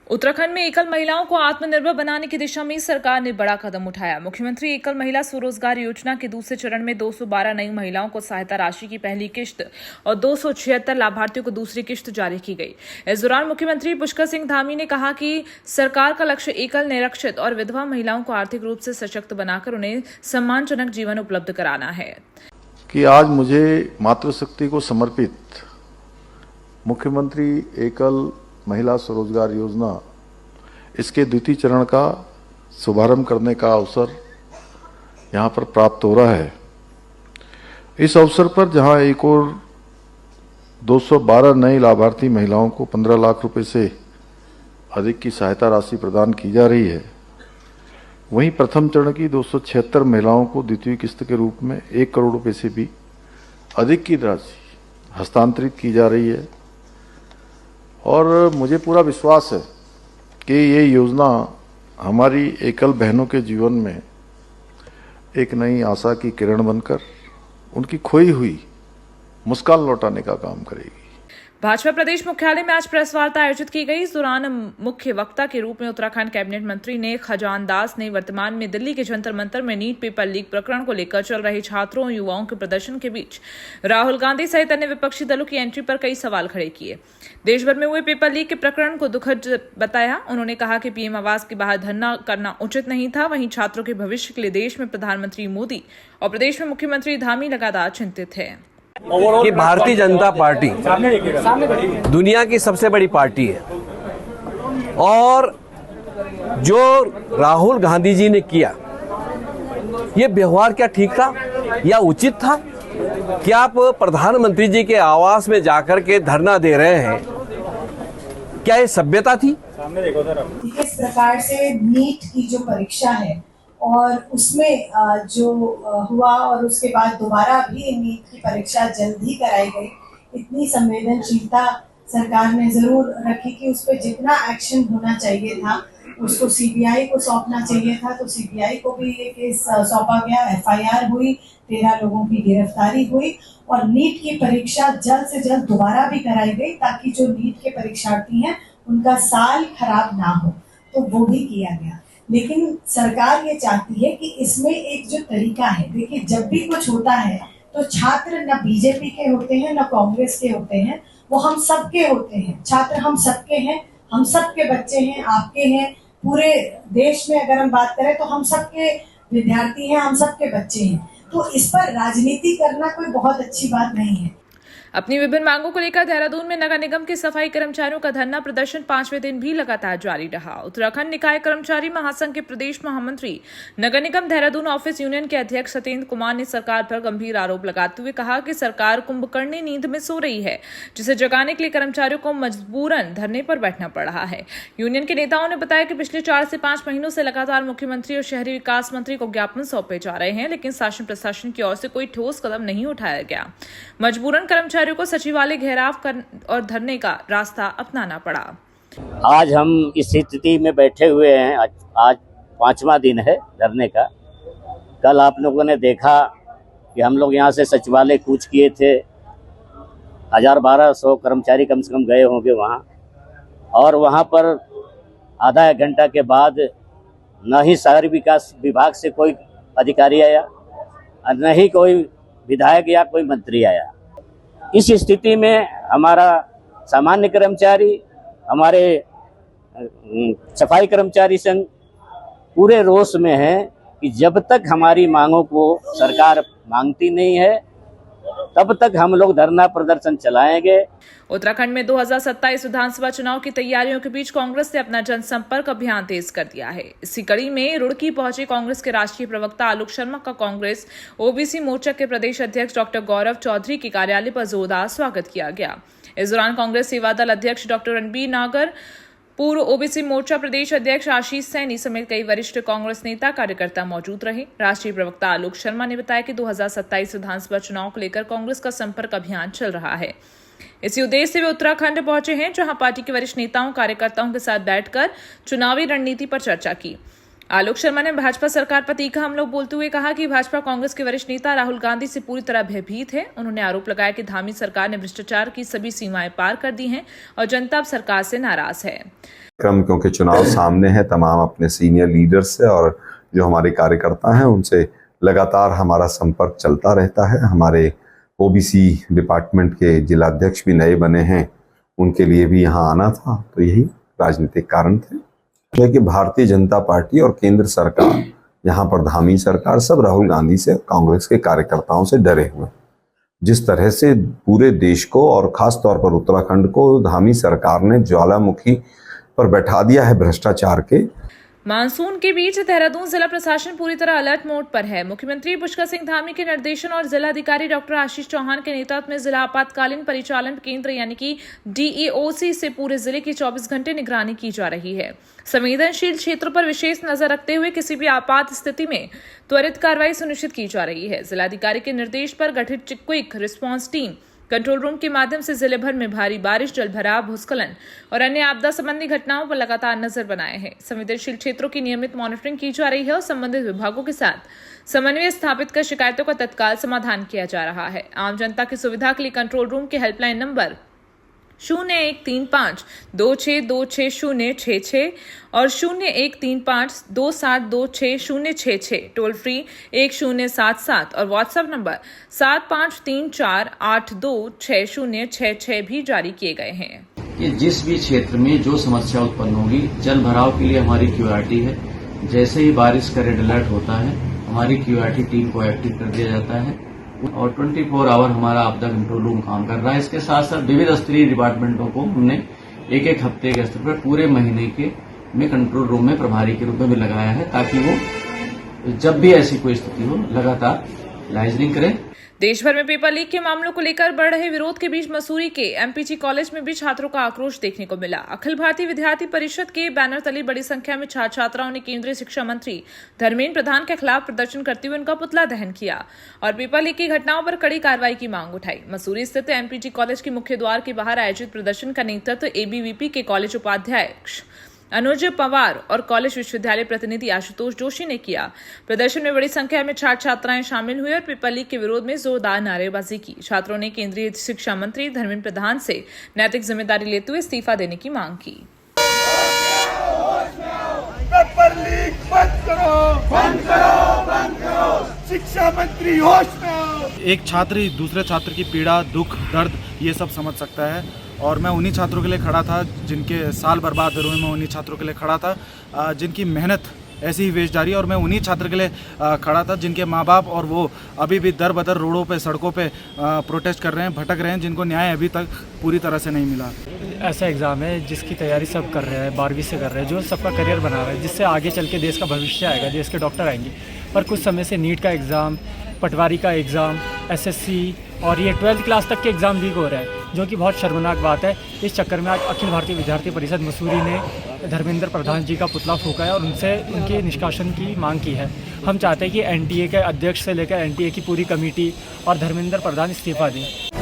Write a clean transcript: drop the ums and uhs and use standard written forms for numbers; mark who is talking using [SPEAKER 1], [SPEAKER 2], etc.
[SPEAKER 1] उत्तराखंड में एकल महिलाओं को आत्मनिर्भर बनाने की दिशा में सरकार ने बड़ा कदम उठाया। मुख्यमंत्री एकल महिला स्वरोजगार योजना के दूसरे चरण में 212 नई महिलाओं को सहायता राशि की पहली किश्त और 276 लाभार्थियों को दूसरी किश्त जारी की गई। इस दौरान मुख्यमंत्री पुष्कर सिंह धामी ने कहा कि सरकार का लक्ष्य एकल, निरक्षित और विधवा महिलाओं को आर्थिक रूप से सशक्त बनाकर उन्हें सम्मानजनक जीवन उपलब्ध कराना है।
[SPEAKER 2] कि आज मुझे मातृशक्ति को समर्पित मुख्यमंत्री एकल महिला स्वरोजगार योजना इसके द्वितीय चरण का शुभारंभ करने का अवसर यहाँ पर प्राप्त हो रहा है। इस अवसर पर जहाँ एक और 212 नई लाभार्थी महिलाओं को 15 लाख रुपए से अधिक की सहायता राशि प्रदान की जा रही है, वहीं प्रथम चरण की 276 महिलाओं को द्वितीय किस्त के रूप में 1 करोड़ रुपए से भी अधिक की राशि हस्तांतरित की जा रही है। और मुझे पूरा विश्वास है कि ये योजना हमारी एकल बहनों के जीवन में एक नई आशा की किरण बनकर उनकी खोई हुई मुस्कान लौटाने का काम करेगी।
[SPEAKER 1] भाजपा प्रदेश मुख्यालय में आज प्रेस वार्ता आयोजित की गई। इस दौरान मुख्य वक्ता के रूप में उत्तराखंड कैबिनेट मंत्री ने खजान दास ने वर्तमान में दिल्ली के जंतर मंतर में नीट पेपर लीक प्रकरण को लेकर चल रहे छात्रों और युवाओं के प्रदर्शन के बीच राहुल गांधी सहित अन्य विपक्षी दलों की एंट्री पर कई सवाल खड़े किए। देश भर में हुए पेपर लीक के प्रकरण को दुखद बताया। उन्होंने कहा कि पीएम आवास के बाहर धरना करना उचित नहीं था। वहीं छात्रों के भविष्य के लिए देश में प्रधानमंत्री मोदी और प्रदेश में मुख्यमंत्री धामी लगातार चिंतित है
[SPEAKER 3] कि भारतीय जनता पार्टी दुनिया की सबसे बड़ी पार्टी है और जो राहुल गांधी जी ने किया ये व्यवहार क्या ठीक था या उचित था? क्या आप प्रधानमंत्री जी के आवास में जाकर के धरना दे रहे हैं, क्या ये सभ्यता थी?
[SPEAKER 4] इस प्रकार से नीट की जो परीक्षा है और उसमें जो हुआ और उसके बाद दोबारा भी नीट की परीक्षा जल्द ही कराई गई, इतनी संवेदनशीलता सरकार ने जरूर रखी कि उस पर जितना एक्शन होना चाहिए था उसको सीबीआई को सौंपना चाहिए था, तो सीबीआई को भी ये केस सौंपा गया। एफआईआर हुई, 13 लोगों की गिरफ्तारी हुई और नीट की परीक्षा जल्द से जल्द दोबारा भी कराई गई ताकि जो नीट के परीक्षार्थी हैं उनका साल खराब ना हो, तो वो भी किया गया। लेकिन सरकार ये चाहती है कि इसमें एक जो तरीका है, देखिए जब भी कुछ होता है तो छात्र न बीजेपी के होते हैं न कांग्रेस के होते हैं, वो हम सबके होते हैं। छात्र हम सबके हैं, हम सबके बच्चे हैं, आपके हैं। पूरे देश में अगर हम बात करें तो हम सबके विद्यार्थी हैं, हम सबके बच्चे हैं। तो इस पर राजनीति करना कोई बहुत अच्छी बात नहीं है।
[SPEAKER 1] अपनी विभिन्न मांगों को लेकर देहरादून में नगर निगम के सफाई कर्मचारियों का धरना प्रदर्शन 5वें दिन भी लगातार जारी रहा। उत्तराखंड निकाय कर्मचारी महासंघ के प्रदेश महामंत्री, नगर निगम देहरादून ऑफिस यूनियन के अध्यक्ष सत्येंद्र कुमार ने सरकार पर गंभीर आरोप लगाते हुए कहा कि सरकार कुंभकर्णी नींद में सो रही है, जिसे जगाने के लिए कर्मचारियों को मजबूरन धरने पर बैठना पड़ रहा है। यूनियन के नेताओं ने बताया कि पिछले 4 से 5 महीनों से लगातार मुख्यमंत्री और शहरी विकास मंत्री को ज्ञापन सौंपे जा रहे हैं, लेकिन शासन प्रशासन की ओर से कोई ठोस कदम नहीं उठाया गया। मजबूरन कर्मचारियों को सचिवालय घेराव कर और धरने का रास्ता अपनाना पड़ा।
[SPEAKER 5] आज हम इस स्थिति में बैठे हुए हैं। आज 5वां दिन है धरने का। कल आप लोगों ने देखा कि हम लोग यहाँ से सचिवालय कूच किए थे। 1000-1200 कर्मचारी कम से कम गए होंगे वहाँ, और वहाँ पर आधा एक घंटा के बाद न ही शहरी विकास विभाग से कोई अधिकारी आया और न ही कोई विधायक या कोई मंत्री आया। इस स्थिति में हमारा सामान्य कर्मचारी, हमारे सफाई कर्मचारी संघ पूरे रोष में है कि जब तक हमारी मांगों को सरकार मांगती नहीं है तब तक हम लोग धरना प्रदर्शन चलाएंगे।
[SPEAKER 1] उत्तराखंड में 2027 विधानसभा चुनाव की तैयारियों के बीच कांग्रेस ने अपना जनसंपर्क अभियान तेज कर दिया है। इसी कड़ी में रुड़की पहुंचे कांग्रेस के राष्ट्रीय प्रवक्ता आलोक शर्मा का कांग्रेस ओबीसी मोर्चा के प्रदेश अध्यक्ष डॉक्टर गौरव चौधरी के कार्यालय पर जोरदार स्वागत किया गया। इस दौरान कांग्रेस सेवा दल अध्यक्ष डॉक्टर रणबीर नागर, पूर्व ओबीसी मोर्चा प्रदेश अध्यक्ष आशीष सैनी समेत कई वरिष्ठ कांग्रेस नेता कार्यकर्ता मौजूद रहे। राष्ट्रीय प्रवक्ता आलोक शर्मा ने बताया कि 2027 विधानसभा चुनाव को लेकर कांग्रेस का संपर्क अभियान चल रहा है। इसी उद्देश्य से वे उत्तराखंड पहुंचे हैं, जहां पार्टी के वरिष्ठ नेताओं कार्यकर्ताओं के साथ बैठकर चुनावी रणनीति पर चर्चा की। आलोक शर्मा ने भाजपा सरकार पर तीखा हमला बोलते हुए कहा कि भाजपा कांग्रेस के वरिष्ठ नेता राहुल गांधी से पूरी तरह भयभीत है। उन्होंने आरोप लगाया कि धामी सरकार ने भ्रष्टाचार की सभी सीमाएं पार कर दी हैं और जनता अब सरकार से नाराज है।
[SPEAKER 6] क्रम क्योंकि चुनाव सामने है, तमाम अपने सीनियर लीडर्स से और जो हमारे कार्यकर्ता हैं उनसे लगातार हमारा संपर्क चलता रहता है। हमारे ओबीसी डिपार्टमेंट के जिलाध्यक्ष भी नए बने हैं, उनके लिए भी यहाँ आना था, तो यही राजनीतिक कारण थे कि भारतीय जनता पार्टी और केंद्र सरकार, यहाँ पर धामी सरकार, सब राहुल गांधी से, कांग्रेस के कार्यकर्ताओं से डरे हुए। जिस तरह से पूरे देश को और खास तौर पर उत्तराखंड को धामी सरकार ने ज्वालामुखी पर बैठा दिया है भ्रष्टाचार के।
[SPEAKER 1] मानसून के बीच देहरादून जिला प्रशासन पूरी तरह अलर्ट मोड पर है। मुख्यमंत्री पुष्कर सिंह धामी के निर्देशन और जिलाधिकारी डॉक्टर आशीष चौहान के नेतृत्व में जिला आपातकालीन परिचालन केंद्र यानी कि DEOC से पूरे जिले की 24 घंटे निगरानी की जा रही है। संवेदनशील क्षेत्रों पर विशेष नजर रखते हुए किसी भी आपात स्थिति में त्वरित कार्रवाई सुनिश्चित की जा रही है। जिलाधिकारी के निर्देश पर गठित quick response team control room के माध्यम से जिले भर में भारी बारिश, जलभराव, भूस्खलन और अन्य आपदा संबंधी घटनाओं पर लगातार नजर बनाए हैं। संवेदनशील क्षेत्रों की नियमित मॉनिटरिंग की जा रही है और संबंधित विभागों के साथ समन्वय स्थापित कर शिकायतों का तत्काल समाधान किया जा रहा है। आम जनता की सुविधा के लिए कंट्रोल रूम के हेल्पलाइन नंबर 013526260066 और 013527260066, टोल फ्री 1077 और व्हाट्सएप नंबर 7534826066 भी जारी किए गए हैं।
[SPEAKER 7] कि जिस भी क्षेत्र में जो समस्या उत्पन्न होगी, जल भराव के लिए हमारी QRT है। जैसे ही बारिश का रेड अलर्ट होता है, हमारी QRT टीम को एक्टिव कर दिया जाता है और 24 आवर हमारा आपदा कंट्रोल रूम काम कर रहा है। इसके साथ साथ विविध स्तरीय डिपार्टमेंटों को हमने एक हफ्ते के स्तर पर पूरे महीने के में कंट्रोल रूम में प्रभारी के रूप में भी लगाया है, ताकि वो जब भी ऐसी कोई स्थिति हो लगातार लाइजनिंग करें।
[SPEAKER 1] देश भर में पेपर लीक के मामलों को लेकर बढ़ रहे विरोध के बीच मसूरी के MPG कॉलेज में भी छात्रों का आक्रोश देखने को मिला। अखिल भारतीय विद्यार्थी परिषद के बैनर तले बड़ी संख्या में छात्र छात्राओं ने केंद्रीय शिक्षा मंत्री धर्मेंद्र प्रधान के खिलाफ प्रदर्शन करते हुए उनका पुतला दहन किया और पेपर लीक की घटनाओं पर कड़ी कार्रवाई की मांग उठाई। मसूरी स्थित MPG कॉलेज के मुख्य द्वार के बाहर आयोजित प्रदर्शन का नेतृत्व ABVP के कॉलेज उपाध्यक्ष अनुज पवार और कॉलेज विश्वविद्यालय प्रतिनिधि आशुतोष जोशी ने किया। प्रदर्शन में बड़ी संख्या में छात्र छात्राएं शामिल हुए और पेपर लीक के विरोध में जोरदार नारेबाजी की। छात्रों ने केंद्रीय शिक्षा मंत्री धर्मेंद्र प्रधान से नैतिक जिम्मेदारी लेते हुए इस्तीफा देने की मांग की।
[SPEAKER 8] पेपर लीक बंद करो, बंद करो, बंद करो। शिक्षा मंत्री होश में आओ।
[SPEAKER 9] एक छात्र ही दूसरे छात्र की पीड़ा, दुख, दर्द ये सब समझ सकता है और मैं उन्हीं छात्रों के लिए खड़ा था जिनके साल बर्बाद हुए। मैं उन्हीं छात्रों के लिए खड़ा था जिनकी मेहनत ऐसी ही वेस्ट जा रही है और मैं उन्हीं छात्र के लिए खड़ा था जिनके माँ बाप और वो अभी भी दर बदर रोडों पे, सड़कों पे प्रोटेस्ट कर रहे हैं, भटक रहे हैं, जिनको न्याय अभी तक पूरी तरह से नहीं मिला।
[SPEAKER 10] ऐसा एग्ज़ाम है जिसकी तैयारी सब कर रहे हैं, 12वीं से कर रहे हैं, जो सबका करियर बना रहा है, जिससे आगे चल के देश का भविष्य आएगा, देश के डॉक्टर आएंगे। पर कुछ समय से नीट का एग्ज़ाम, पटवारी का एग्ज़ाम, SSC और ये 12th क्लास तक के एग्ज़ाम लीक हो रहे हैं, जो कि बहुत शर्मनाक बात है। इस चक्कर में आज अखिल भारतीय विद्यार्थी परिषद मसूरी ने धर्मेंद्र प्रधान जी का पुतला फूंका है और उनसे उनके निष्कासन की मांग की है। हम चाहते हैं कि NTA के अध्यक्ष से लेकर NTA की पूरी कमेटी और धर्मेंद्र प्रधान इस्तीफा दें।